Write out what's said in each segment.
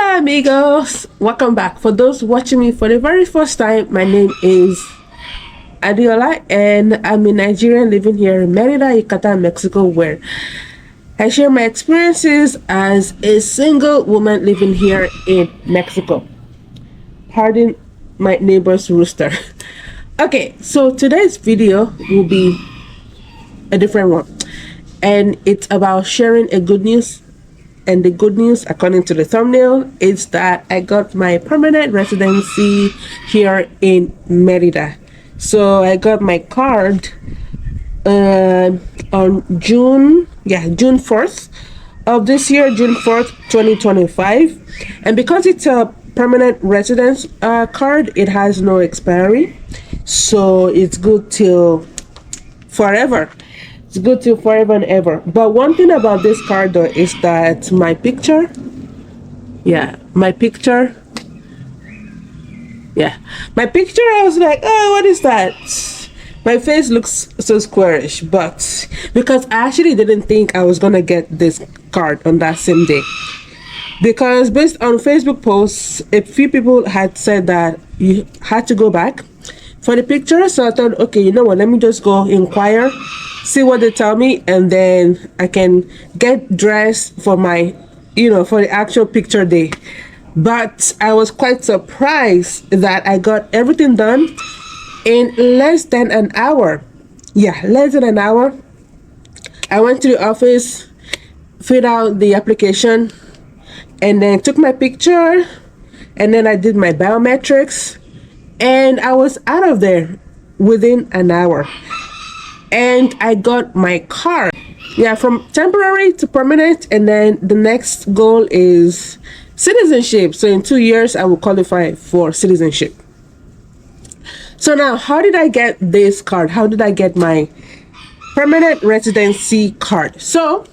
Hola amigos, welcome back. For those watching me for the very first time, my name is Adiola and I'm a Nigerian living here in Merida, Yucatan, Mexico, where I share my experiences as a single woman living here in Mexico. Pardon my neighbor's rooster. Okay, so today's video will be a different one, and it's about sharing a good news. And the good news, according to the thumbnail, is that I got my permanent residency here in Merida. So I got my card on June 4th of this year, June 4th, 2025. And because it's a permanent residence card, it has no expiry. So it's good till forever. It's good till forever and ever. But one thing about this card though is that my picture, my picture, I was like, oh, what is that? My face looks so squarish, but because I actually didn't think I was gonna get this card on that same day. Because based on Facebook posts, a few people had said that you had to go back for the picture. So I thought, okay, you know what, let me just go inquire, see what they tell me, and then I can get dressed for my, for the actual picture day. But I was quite surprised that I got everything done in less than an hour. Yeah, less than an hour. I went to the office, filled out the application, and then took my picture, and then I did my biometrics, and I was out of there within an hour. And I got my card. Yeah, from temporary to permanent, and then the next goal is citizenship. So in 2 years, I will qualify for citizenship. So now, how did I get this card? How did I get my permanent residency card? So,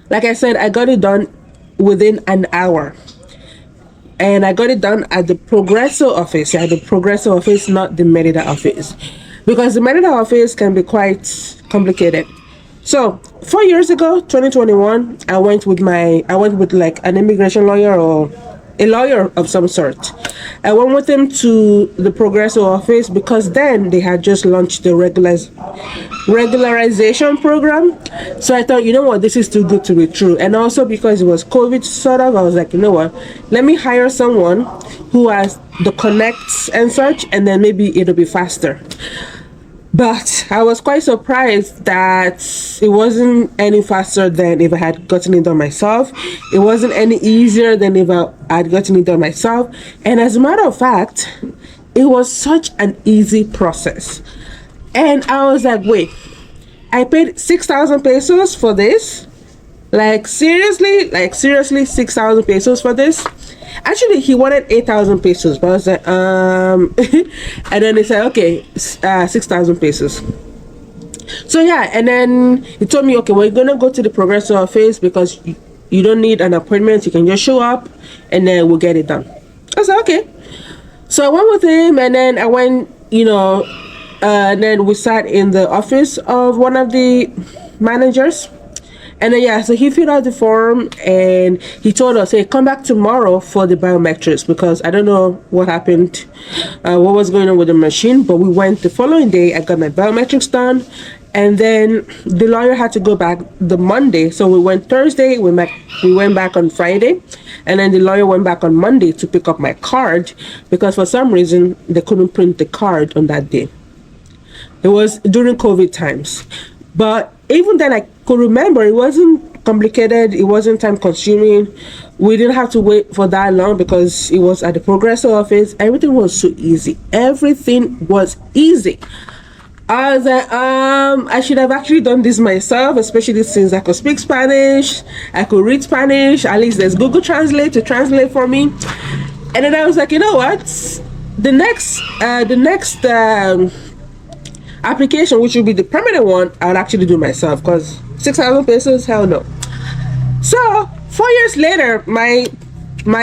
like I said, I got it done within an hour. And I got it done at the Progresso office. Yeah, the Progresso office, not the Merida office. Because the Merida office can be quite complicated. So 4 years ago, 2021, I went with like an immigration lawyer or a lawyer of some sort. I went with him to the Progresso office because then they had just launched the regularization program. So I thought, you know what, this is too good to be true. And also because it was COVID sort of, I was like, you know what, let me hire someone who has the connects and such, and then maybe it'll be faster. But I was quite surprised that it wasn't any faster than if I had gotten it done myself. It wasn't any easier than if I had gotten it done myself. And as a matter of fact, it was such an easy process. And I was like, wait, I paid 6,000 pesos for this? Like seriously, 6,000 pesos for this? Actually, he wanted 8,000 pesos, but I was like, and then he said, okay, 6,000 pesos. So yeah, and then he told me, okay, we're gonna go to the Progresso office because you don't need an appointment. You can just show up, and then we'll get it done. I was like, okay. So I went with him, and then I went, and then we sat in the office of one of the managers. And then, so he filled out the form and he told us, hey, come back tomorrow for the biometrics, because I don't know what happened, what was going on with the machine, but we went the following day. I got my biometrics done, and then the lawyer had to go back the Monday. So we went Thursday, we went back on Friday, and then the lawyer went back on Monday to pick up my card because for some reason they couldn't print the card on that day. It was during COVID times. But even then, I could remember it wasn't complicated, it wasn't time consuming. We didn't have to wait for that long because it was at the Progresso office. Everything was so easy. Everything was easy. I was like, I should have actually done this myself, especially since I could speak Spanish, I could read Spanish. At least there's Google Translate to translate for me. And then I was like, you know what? The next application, which will be the permanent one, I'll actually do myself, because 6,000 pesos, hell no. So 4 years later, my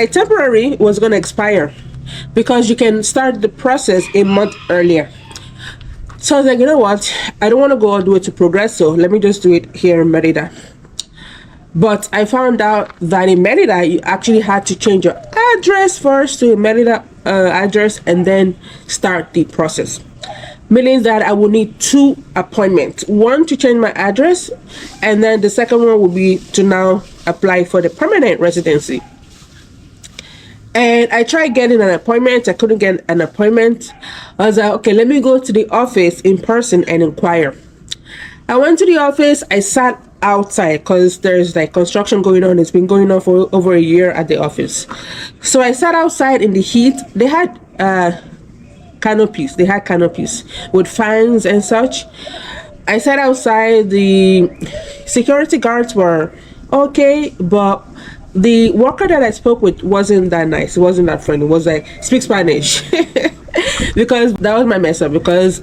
temporary was going to expire because you can start the process a month earlier. So I was like, you know what, I don't want to go all the way to Progresso, let me just do it here in Merida. But I found out that in Merida, you actually had to change your address first to a Merida address and then start the process. Meaning that I will need 2 appointments. One to change my address, and then the second one will be to now apply for the permanent residency. And I tried getting an appointment. I couldn't get an appointment. I was like, okay, let me go to the office in person and inquire. I went to the office. I sat outside because there's like construction going on. It's been going on for over a year at the office. So I sat outside in the heat. They had canopies. They had canopies with fans and such. I sat outside. The security guards were okay, but the worker that I spoke with wasn't that nice. It wasn't that friendly. It was like, speak Spanish. Because that was my mess up. Because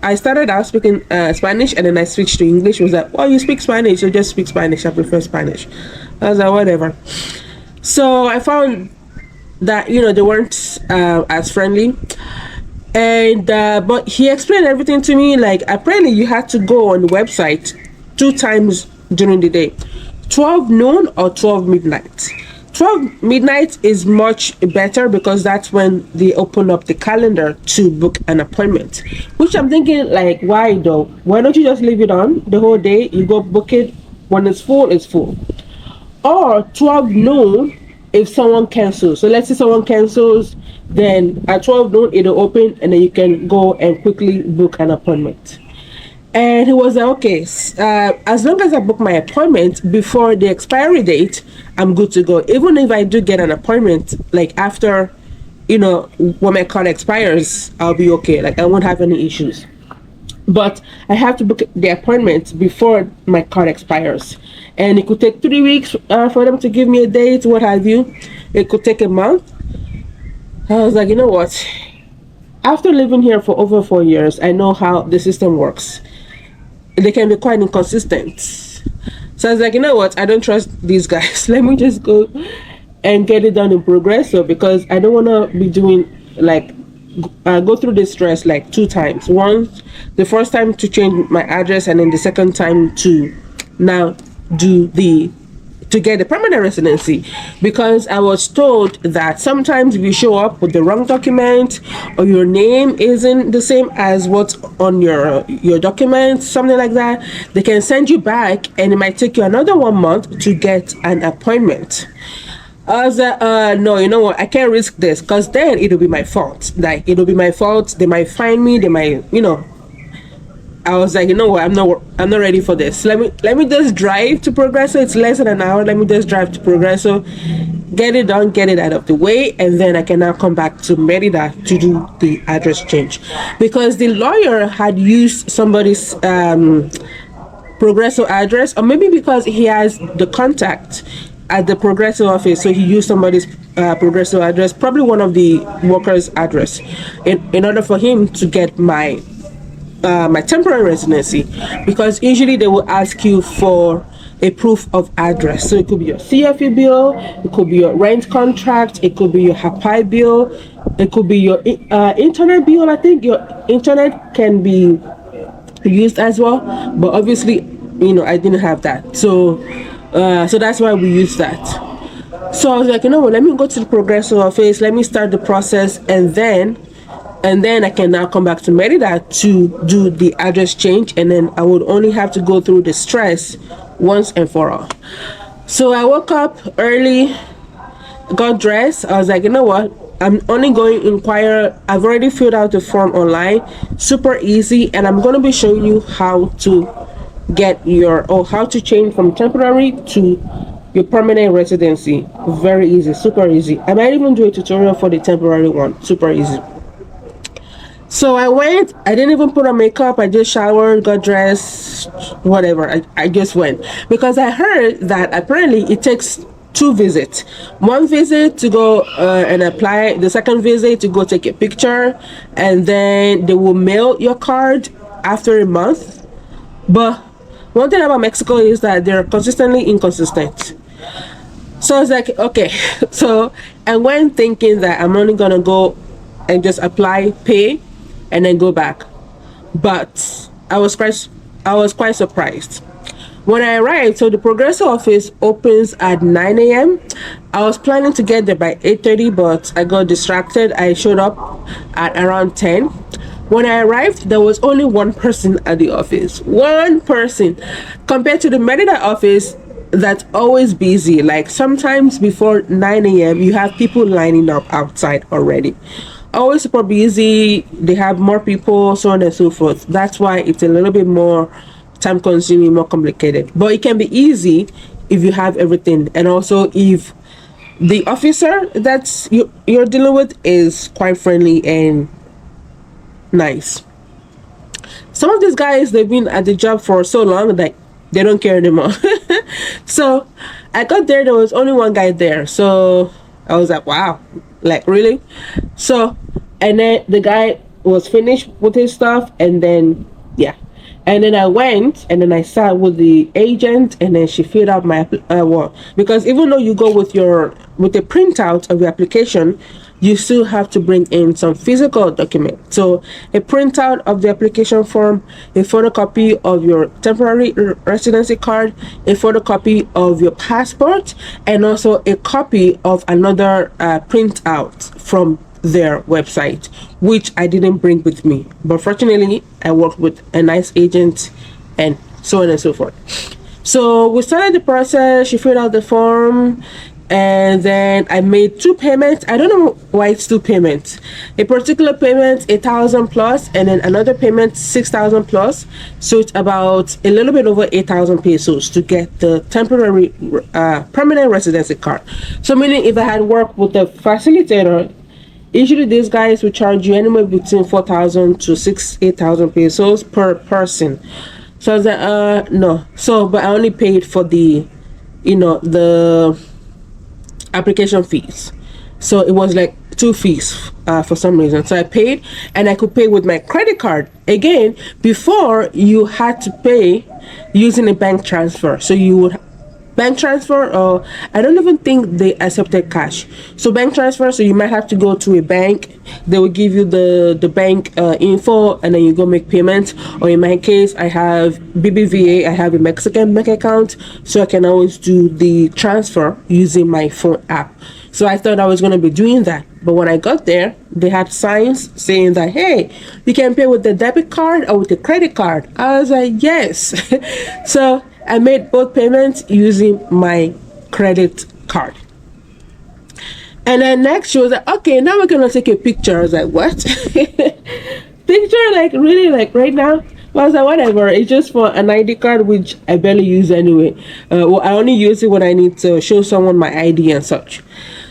I started out speaking Spanish, and then I switched to English. It was like, well, you speak Spanish, so just speak Spanish. I prefer Spanish. I was like, whatever. So I found that, they weren't as friendly. And but he explained everything to me. Like, apparently you had to go on the website 2 times during the day, 12 noon or 12 midnight. 12 midnight is much better because that's when they open up the calendar to book an appointment, which I'm thinking, like, why though? Why don't you just leave it on the whole day? You go book it when it's full. Or 12 noon if someone cancels. So let's say someone cancels, then at 12 noon it'll open, and then you can go and quickly book an appointment. And he was like, okay, as long as I book my appointment before the expiry date, I'm good to go. Even if I do get an appointment, like after, when my card expires, I'll be okay. Like, I won't have any issues. But I have to book the appointment before my card expires. And it could take 3 weeks for them to give me a date, what have you. It could take a month. I was like, you know what? After living here for over 4 years, I know how the system works. They can be quite inconsistent. So I was like, you know what? I don't trust these guys. Let me just go and get it done in Progresso, because I don't want to be doing, like, go through this stress like 2 times. Once, the first time to change my address, and then the second time to now to get the permanent residency, because I was told that sometimes if you show up with the wrong document, or your name isn't the same as what's on your document, something like that, they can send you back, and it might take you another 1 month to get an appointment. I was like, no, you know what? I can't risk this, because then it'll be my fault. Like, it'll be my fault. They might find me. They might, I was like, you know what? I'm not ready for this. Let me just drive to Progresso. It's less than an hour. Let me just drive to Progresso, get it done, get it out of the way, and then I can now come back to Merida to do the address change, because the lawyer had used somebody's Progresso address, or maybe because he has the contact at the Progresso office, so he used somebody's Progresso address, probably one of the workers' address, in order for him to get my temporary residency, because usually they will ask you for a proof of address. So it could be your CFE bill, it could be your rent contract, it could be your HAPI bill, it could be your internet bill. I think your internet can be used as well, but obviously, I didn't have that, so that's why we use that. So I was like, let me go to the Progresso office, let me start the process, and then I can now come back to Merida to do the address change, and then I would only have to go through the stress once and for all. So I woke up early, got dressed. I was like, you know what? I'm only going to inquire. I've already filled out the form online, super easy, and I'm going to be showing you how to get how to change from temporary to your permanent residency. Very easy, super easy. I might even do a tutorial for the temporary one, super easy. So I went, I didn't even put on makeup, I just showered, got dressed, whatever. I just went, because I heard that apparently it takes 2 visits. 1 visit to go and apply, the second visit to go take a picture, and then they will mail your card after a month. But one thing about Mexico is that they're consistently inconsistent. So I was like, okay. So I went thinking that I'm only gonna go and just apply, pay, and then go back. But I was quite surprised. When I arrived, so the Progresso office opens at 9 a.m. I was planning to get there by 8:30, but I got distracted. I showed up at around 10. When I arrived, there was only one person at the office. One person. Compared to the Merida office, that's always busy. Like sometimes before 9 a.m., you have people lining up outside already. Always super busy. They have more people, so on and so forth. That's why it's a little bit more time consuming, more complicated. But it can be easy if you have everything. And also if the officer that's you're dealing with is quite friendly and nice. Some of these guys, they've been at the job for so long that they don't care anymore. So I got there was only one guy there, so I was like, wow, like really. So and then the guy was finished with his stuff, and then yeah, and then I went and then I sat with the agent, and then she filled out my because even though you go with the printout of your application, you still have to bring in some physical document. So a printout of the application form, a photocopy of your temporary residency card, a photocopy of your passport, and also a copy of another printout from their website, which I didn't bring with me. But fortunately, I worked with a nice agent and so on and so forth. So we started the process. She filled out the form, and then I made two payments. I don't know why it's two payments. A particular payment 8,000 plus, and then another payment 6,000 plus. So it's about a little bit over 8,000 pesos to get the temporary permanent residency card. So meaning if I had worked with the facilitator, usually these guys will charge you anywhere between 4,000 to 8,000 pesos per person. So I was like, no. So but I only paid for the application fees. So it was like two fees for some reason. So I paid, and I could pay with my credit card. Again, before you had to pay using a bank transfer. So you would bank transfer, or I don't even think they accepted cash. So bank transfer, so you might have to go to a bank. They will give you the bank info, and then you go make payments. Or in my case, I have BBVA. I have a Mexican bank account, so I can always do the transfer using my phone app. So I thought I was going to be doing that. But when I got there, they had signs saying that, hey, you can pay with the debit card or with the credit card. I was like, yes. So I made both payments using my credit card. And then next she was like, okay, now we're going to take a picture. I was like, what? Picture? Like, really? Like, right now? Well, I was like, whatever. It's just for an ID card, which I barely use anyway. Well, I only use it when I need to show someone my ID and such.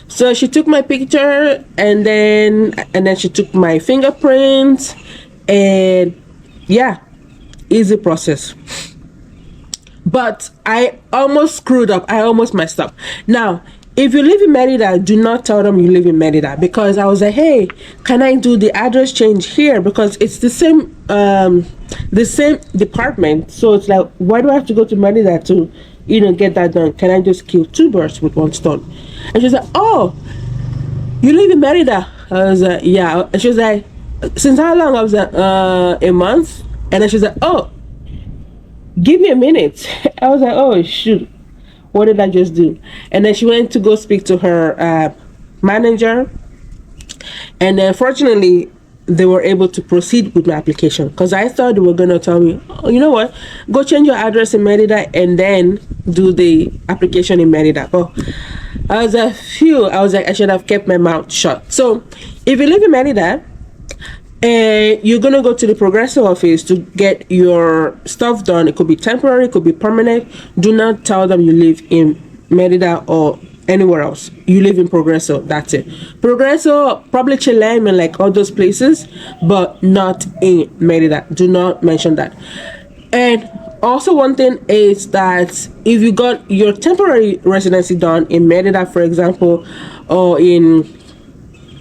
So she took my picture, and then she took my fingerprints, and yeah, easy process. But I almost screwed up. I almost messed up. Now, if you live in Merida, do not tell them you live in Merida, because I was like, hey, can I do the address change here? Because it's the same department. So it's like, why do I have to go to Merida to get that done? Can I just kill two birds with one stone? And she's like, oh, you live in Merida? I was like, yeah. And she was like, since how long? I was like, a month. And then she's like, oh, give me a minute. I was like, oh shoot, what did I just do? And then she went to go speak to her manager, and then fortunately they were able to proceed with my application, because I thought they were going to tell me, oh, you know what, go change your address in Merida and then do the application in Merida. Oh, I was like, phew. I was like, I should have kept my mouth shut. So if you live in Merida and you're gonna go to the Progresso office to get your stuff done, it could be temporary, it could be permanent, do not tell them you live in Merida or anywhere else. You live in Progresso, that's it. Progresso, probably Chilean and like all those places, but not in Merida. Do not mention that. And also one thing is that if you got your temporary residency done in Merida, for example, or in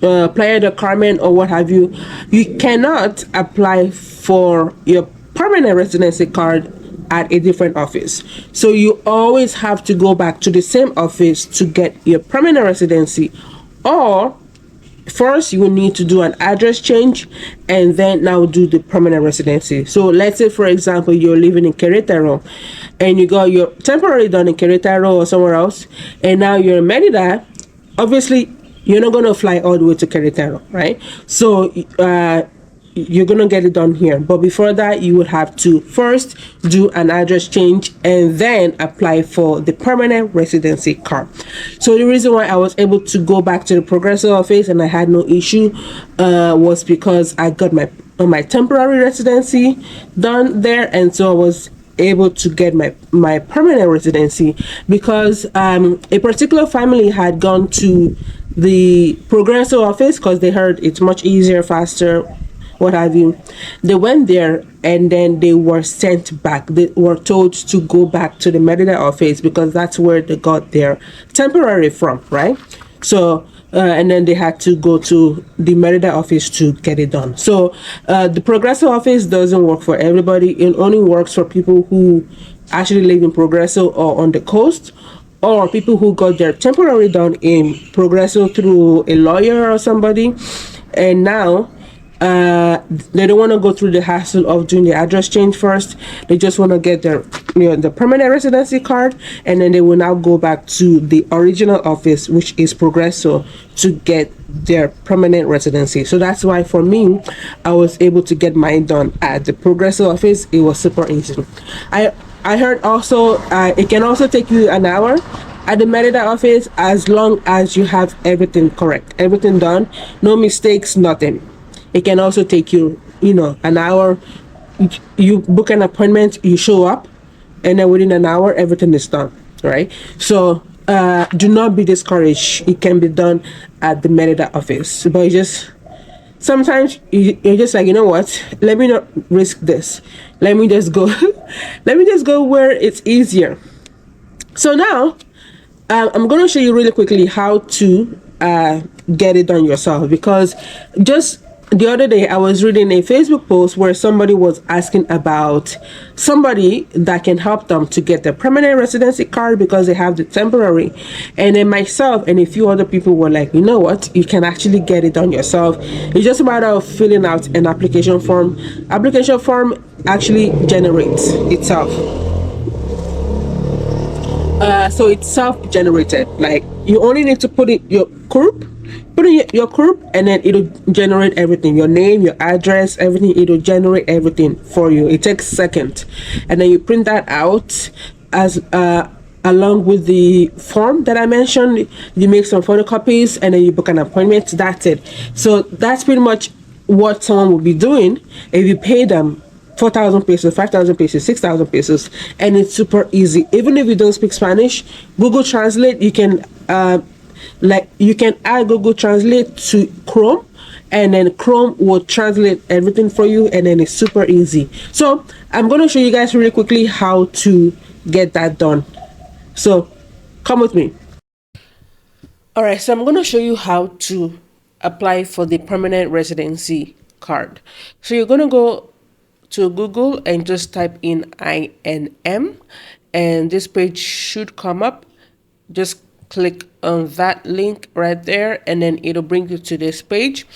Playa del Carmen or what have you, you cannot apply for your permanent residency card at a different office. So you always have to go back to the same office to get your permanent residency, or first you will need to do an address change and then now do the permanent residency. So let's say, for example, you're living in Querétaro and you got your temporary done in Querétaro or somewhere else, and now you're in Merida. Obviously, you're not going to fly all the way to Querétaro, right? So you're gonna get it done here, but before that you would have to first do an address change and then apply for the permanent residency card. So the reason why I was able to go back to the progressive office and I had no issue was because I got my temporary residency done there, and so I was able to get my permanent residency because a particular family had gone to the progressive office because they heard it's much easier, faster, what have you. They went there and then they were sent back. They were told to go back to the Merida office because that's where they got their temporary from, right? So and then they had to go to the Merida office to get it done. So the progressive office doesn't work for everybody. It only works for people who actually live in Progresso or on the coast, or people who got their temporary done in Progresso through a lawyer or somebody, and now they don't want to go through the hassle of doing the address change first. They just want to get their the permanent residency card, and then they will now go back to the original office, which is Progresso, to get their permanent residency. So that's why for me, I was able to get mine done at the Progresso office. It was super easy. I heard also it can also take you an hour at the Merida office as long as you have everything correct, everything done, no mistakes, nothing. It can also take you, an hour. You book an appointment, you show up, and then within an hour, everything is done, right? So do not be discouraged. It can be done at the Merida office, but sometimes you're just like, you know what? Let me not risk this. Let me just go. Let me just go where it's easier. So now, I'm going to show you really quickly how to get it done yourself, because just the other day I was reading a Facebook post where somebody was asking about somebody that can help them to get their permanent residency card because they have the temporary, and then myself and a few other people were like, you know what, you can actually get it done yourself. It's just a matter of filling out an application form. Application form actually generates itself. So it's self-generated. Like, you only need to put in your CURP, and then it'll generate everything, your name, your address, everything. It'll generate everything for you. It takes seconds, and then you print that out as along with the form that I mentioned. You make some photocopies and then you book an appointment. That's it. So that's pretty much what someone will be doing if you pay them 4,000 pesos, 5,000 pesos, 6,000 pesos, and it's super easy. Even if you don't speak Spanish, Google Translate, you can you can add Google Translate to Chrome, and then Chrome will translate everything for you, and then it's super easy. So I'm going to show you guys really quickly how to get that done. So come with me. All right, so I'm going to show you how to apply for the permanent residency card. So you're going to go to Google and just type in INM, and this page should come up. Just click on that link right there, and then it'll bring you to this page,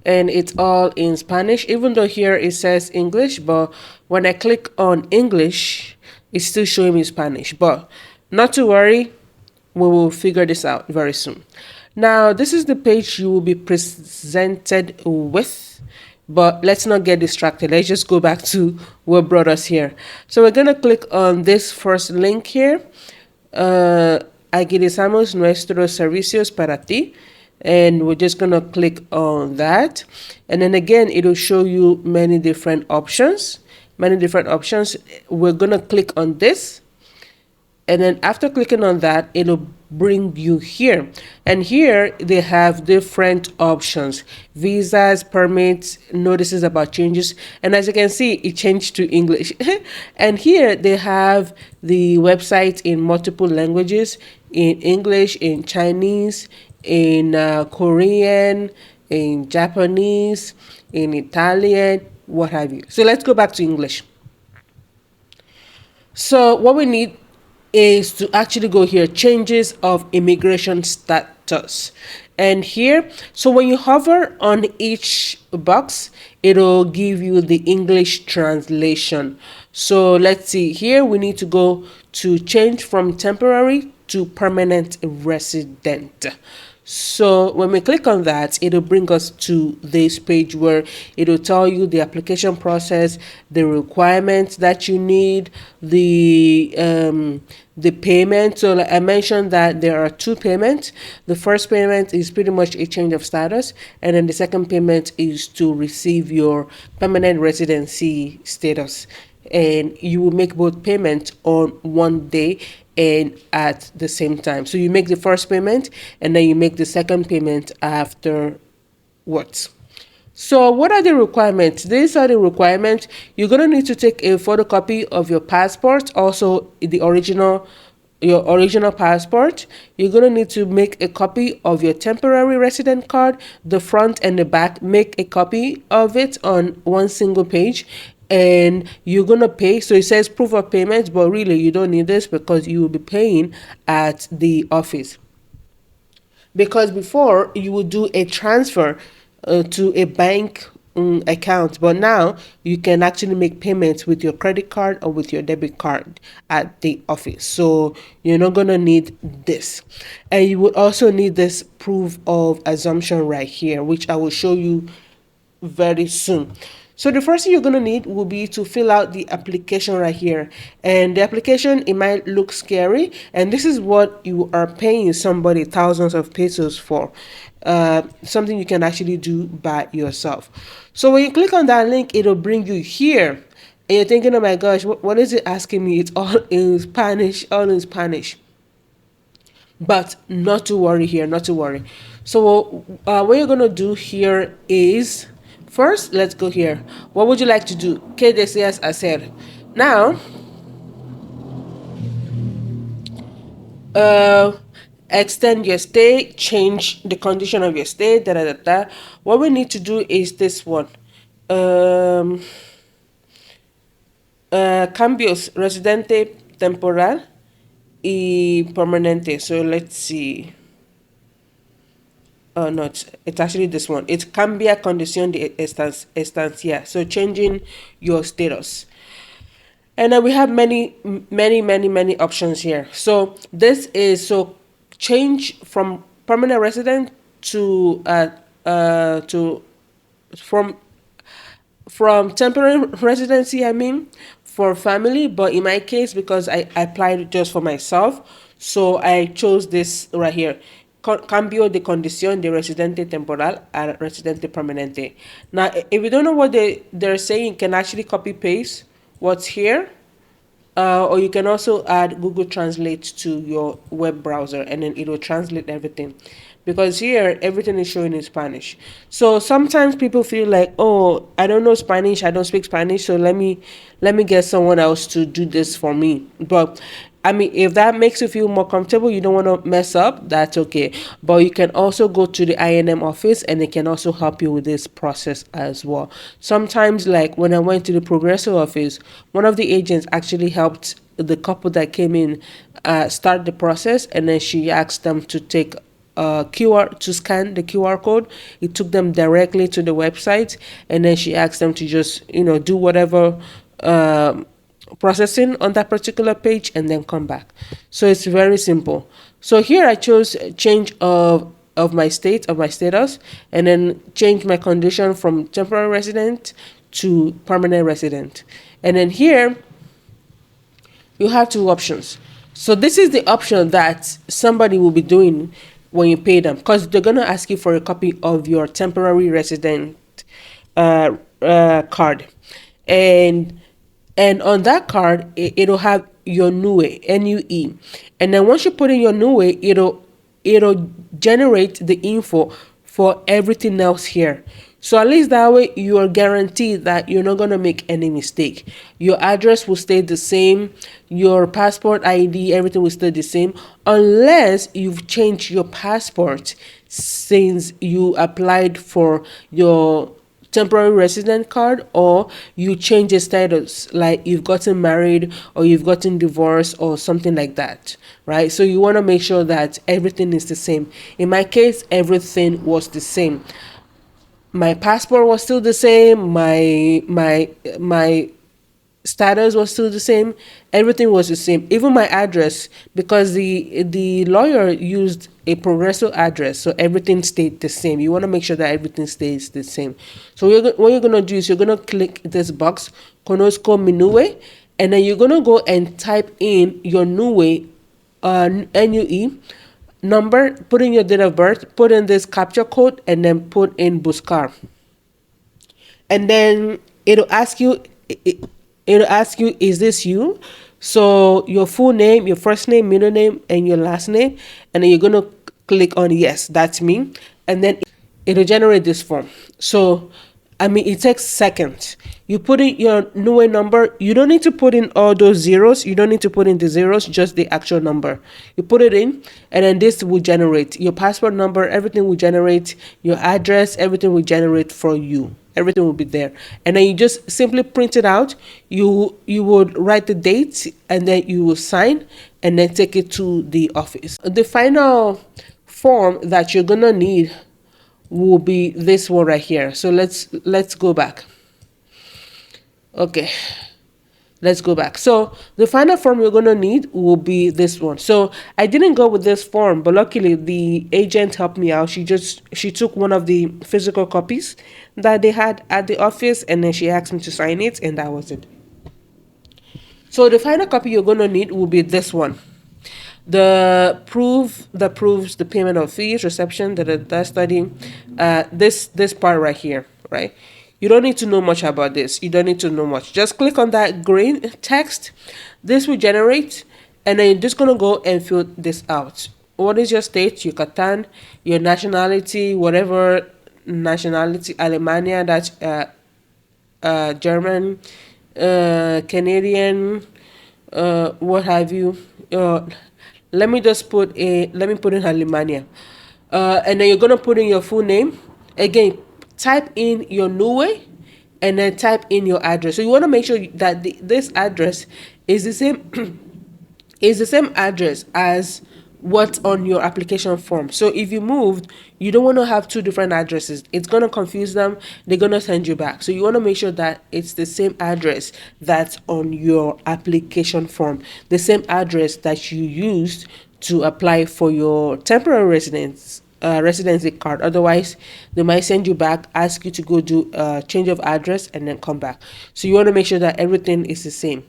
and it's all in Spanish, even though here it says English, but when I click on English, it's still showing me Spanish. But not to worry, we will figure this out very soon. Now, this is the page you will be presented with, but let's not get distracted. Let's just go back to what brought us here. So we're going to click on this first link here. Agilizamos nuestros servicios para ti. And we're just going to click on that. And then again, it'll show you many different options. We're going to click on this. And then after clicking on that, it'll bring you here. And here they have different options: visas, permits, notices about changes. And as you can see, it changed to English. And here they have the website in multiple languages: in English, in Chinese, in Korean, in Japanese, in Italian, what have you. So let's go back to English. So what we need is to actually go here, changes of immigration status. And here, so when you hover on each box, it'll give you the English translation. So let's see, here we need to go to change from temporary to permanent resident. So when we click on that, it'll bring us to this page where it'll tell you the application process, the requirements that you need, the payment. So like I mentioned that there are two payments. The first payment is pretty much a change of status, and then the second payment is to receive your permanent residency status. And you will make both payments on one day and at the same time. So you make the first payment and then you make the second payment afterwards. So what are the requirements? These are the requirements. You're going to need to take a photocopy of your passport, also your original passport. You're going to need to make a copy of your temporary resident card, the front and the back. Make a copy of it on one single page, and you're going to pay. So it says proof of payment, but really you don't need this because you will be paying at the office. Because before you would do a transfer to a bank account, but now you can actually make payments with your credit card or with your debit card at the office. So you're not going to need this. And you would also need this proof of assumption right here, which I will show you very soon. So the first thing you're going to need will be to fill out the application right here. And the application, it might look scary. And this is what you are paying somebody thousands of pesos for. Something you can actually do by yourself. So when you click on that link, it'll bring you here. And you're thinking, oh my gosh, what is it asking me? It's all in Spanish, all in Spanish. But not to worry here, not to worry. So what you're going to do here is, first, let's go here. What would you like to do? ¿Qué deseas hacer? Now, extend your stay, change the condition of your stay, da da da da. What we need to do is this one. Cambios residente temporal y permanente. So let's see. Oh no, it's actually this one. It's cambia condición de estancia. So changing your status. And then we have many options here. So this is, so change from permanent resident to from temporary residency, I mean, for family. But in my case, because I applied just for myself, so I chose this right here. Cambio de condición de residente temporal a residente permanente. Now, if you don't know what they're saying, you can actually copy paste what's here, or you can also add Google Translate to your web browser, and then it will translate everything. Because here, everything is showing in Spanish. So sometimes people feel like, oh, I don't know Spanish, I don't speak Spanish, so let me get someone else to do this for me. But I mean, if that makes you feel more comfortable, you don't want to mess up, that's okay. But you can also go to the INM office and they can also help you with this process as well. Sometimes, like when I went to the Progresso office, one of the agents actually helped the couple that came in start the process, and then she asked them to take QR to scan the QR code. It took them directly to the website, and then she asked them to just do whatever processing on that particular page and then come back. So it's very simple. So here I chose change of my status, and then change my condition from temporary resident to permanent resident. And then here you have two options. So this is the option that somebody will be doing when you pay them, because they're going to ask you for a copy of your temporary resident card. And on that card, it'll have your NUE, NUE. And then once you put in your NUE, it'll generate the info for everything else here. So at least that way you are guaranteed that you're not going to make any mistake. Your address will stay the same. Your passport ID, everything will stay the same, unless you've changed your passport since you applied for your temporary resident card, or you change the status, like you've gotten married or you've gotten divorced or something like that, right? So you want to make sure that everything is the same. In my case, everything was the same. My passport was still the same, my status was still the same, everything was the same, even my address, because the lawyer used a progressive address, so everything stayed the same. You want to make sure that everything stays the same. So what you're going to do is you're going to click this box, Conosco Minue, and then you're going to go and type in your NUE, NUE number, put in your date of birth, put in this capture code, and then put in Buscar. And then it'll ask you, is this you? So your full name, your first name, middle name, and your last name. And then you're going to click on yes, that's me. And then it'll generate this form. So, it takes seconds. You put in your NUE number. You don't need to put in all those zeros. You don't need to put in the zeros, just the actual number. You put it in, and then this will generate your passport number. Everything will generate, your address, everything will generate for you. Everything will be there. And then you just simply print it out. You would write the date, and then you will sign, and then take it to the office. The final form that you're gonna need will be this one right here. So let's go back. Okay, let's go back. So the final form you're going to need will be this one. So I didn't go with this form, but luckily the agent helped me out. She took one of the physical copies that they had at the office, and then she asked me to sign it, and that was it. So the final copy you're going to need will be this one. The proof that proves the payment of fees, reception, that study, this part right here, right? You don't need to know much about this. You don't need to know much. Just click on that green text. This will generate, and then you're just gonna go and fill this out. What is your state? Yucatan, your nationality, whatever nationality, Alemania, that's German, Canadian, what have you. Let me put in Alemania. And then you're going to put in your full name. Again, type in your NUE, and then type in your address. So you want to make sure that this address is the same is the same address as what's on your application form. So if you moved, you don't want to have two different addresses. It's going to confuse them. They're going to send you back. So you want to make sure that it's the same address that's on your application form, the same address that you used to apply for your temporary residency card. Otherwise, they might send you back, ask you to go do a change of address, and then come back. So you want to make sure that everything is the same.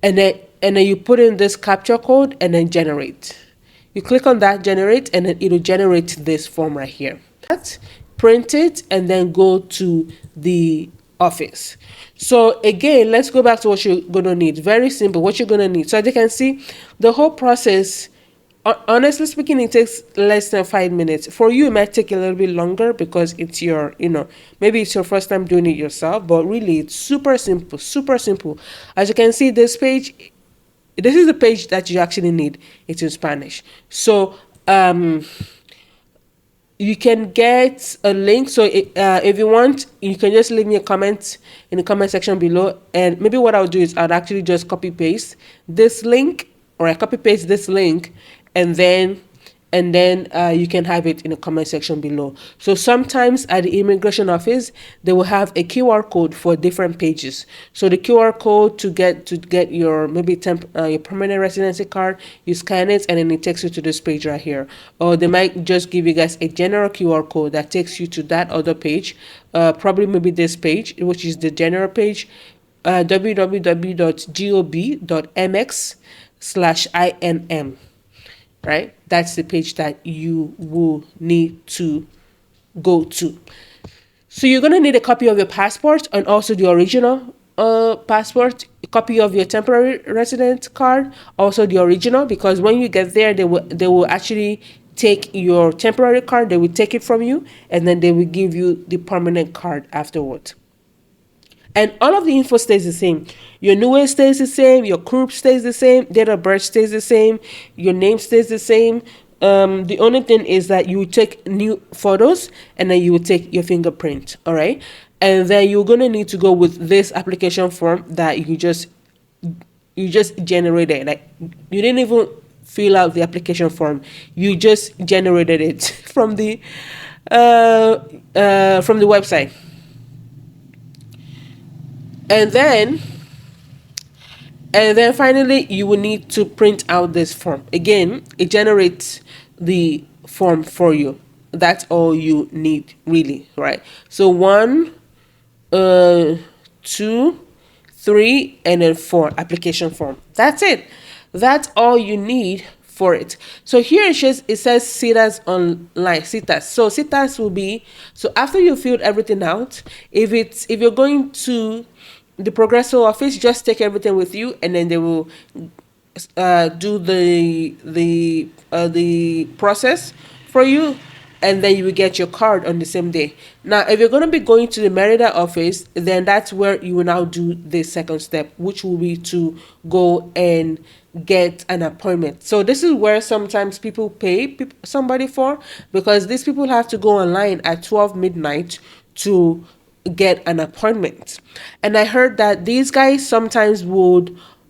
And then you put in this capture code, and then generate. You click on that, generate, and then it'll generate this form right here. Print it, and then go to the office. So again, let's go back to what you're going to need. Very simple, what you're going to need. So as you can see, the whole process, honestly speaking, it takes less than 5 minutes. For you, it might take a little bit longer because it's your, maybe it's your first time doing it yourself, but really it's super simple, super simple. As you can see, this page, this is the page that you actually need. It's in Spanish. So you can get a link. So if you want, you can just leave me a comment in the comment section below. And maybe what I'll do is I'll actually just copy paste this link, or I copy paste this link, and then you can have it in the comment section below. So sometimes at the immigration office, they will have a QR code for different pages. So the QR code to get your maybe your permanent residency card, you scan it, and then it takes you to this page right here. Or they might just give you guys a general QR code that takes you to that other page, probably maybe this page, which is the general page, www.gob.mx/INM. Right, that's the page that you will need to go to. So you're going to need a copy of your passport, and also the original passport, a copy of your temporary resident card, also the original, because when you get there, they will actually take your temporary card, they will take it from you, and then they will give you the permanent card afterwards. And all of the info stays the same. Your NUE stays the same, your CURP stays the same, date of birth stays the same, your name stays the same. The only thing is that you take new photos, and then you will take your fingerprint. All right. and then you're going to need to go with this application form that you just generated. Like, you didn't even fill out the application form, you just generated it from the website. And then finally you will need to print out this form. Again, it generates the form for you. That's all you need, really, right? So one, two, three, and then four, application form. That's it. That's all you need for it. So here it says CETAS online, CETAS. So CETAS will be, so after you filled everything out, if you're going to the Progresso office, just take everything with you, and then they will do the process for you, and then you will get your card on the same day. Now, if you're going to be going to the Merida office, then that's where you will now do the second step, which will be to go and get an appointment. So this is where sometimes people pay somebody for, because these people have to go online at 12 midnight to get an appointment. And I heard that these guys sometimes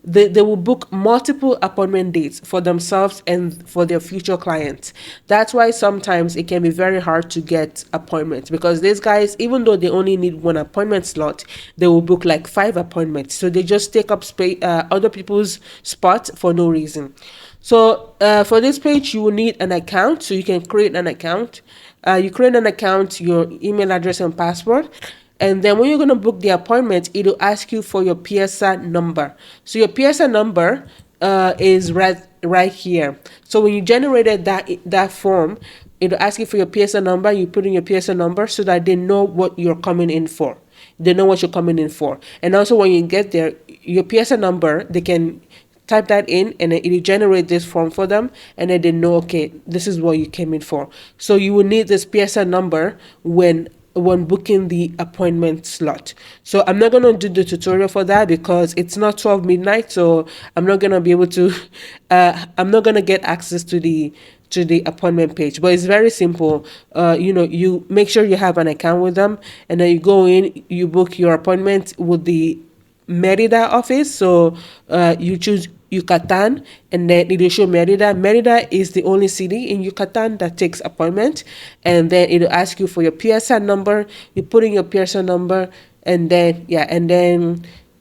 they will book multiple appointment dates for themselves and for their future clients. That's why sometimes it can be very hard to get appointments, because these guys, even though they only need one appointment slot, they will book like 5 appointments. So they just take up other people's spot for no reason. So for this page, you will need an account. So you can create an account. You create an account, your email address and password. And then when you're going to book the appointment, it'll ask you for your PSA number. So your PSA number is right here. So when you generated that form, it'll ask you for your PSA number. You put in your PSA number so that they know what you're coming in for. They know what you're coming in for. And also when you get there, your PSA number, they can type that in, and then it'll generate this form for them, and then they know, okay, this is what you came in for. So you will need this PSA number when booking the appointment slot. So I'm not going to do the tutorial for that because it's not 12 midnight, so I'm not going to be able to I'm not going to get access to the appointment page. But it's very simple. You make sure you have an account with them, and then you go in, you book your appointment with the Merida office. So you choose Yucatan, and then it'll show Merida. Merida is the only city in Yucatan that takes appointment, and then it'll ask you for your PSA number. You put in your PSA number, and then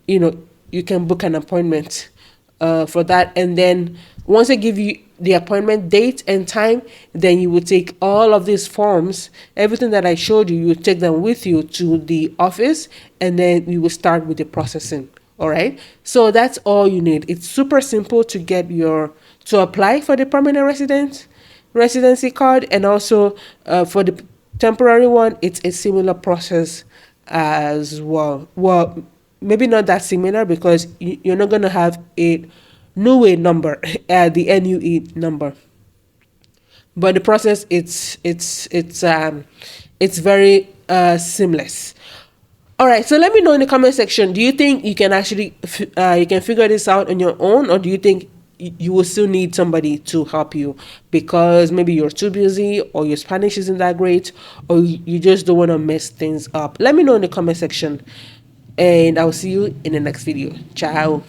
you can book an appointment for that. And then once they give you the appointment date and time, then you will take all of these forms, everything that I showed you, you take them with you to the office, and then you will start with the processing. All right. So that's all you need. It's super simple to to apply for the permanent residency card, and also for the temporary one, it's a similar process as well. Well, maybe not that similar, because you're not going to have a NUE number, the NUE number. But the process, it's very seamless. All right, so let me know in the comment section. Do you think you can actually you can figure this out on your own, or do you think you will still need somebody to help you because maybe you're too busy, or your Spanish isn't that great, or you just don't want to mess things up? Let me know in the comment section, and I'll see you in the next video. Ciao.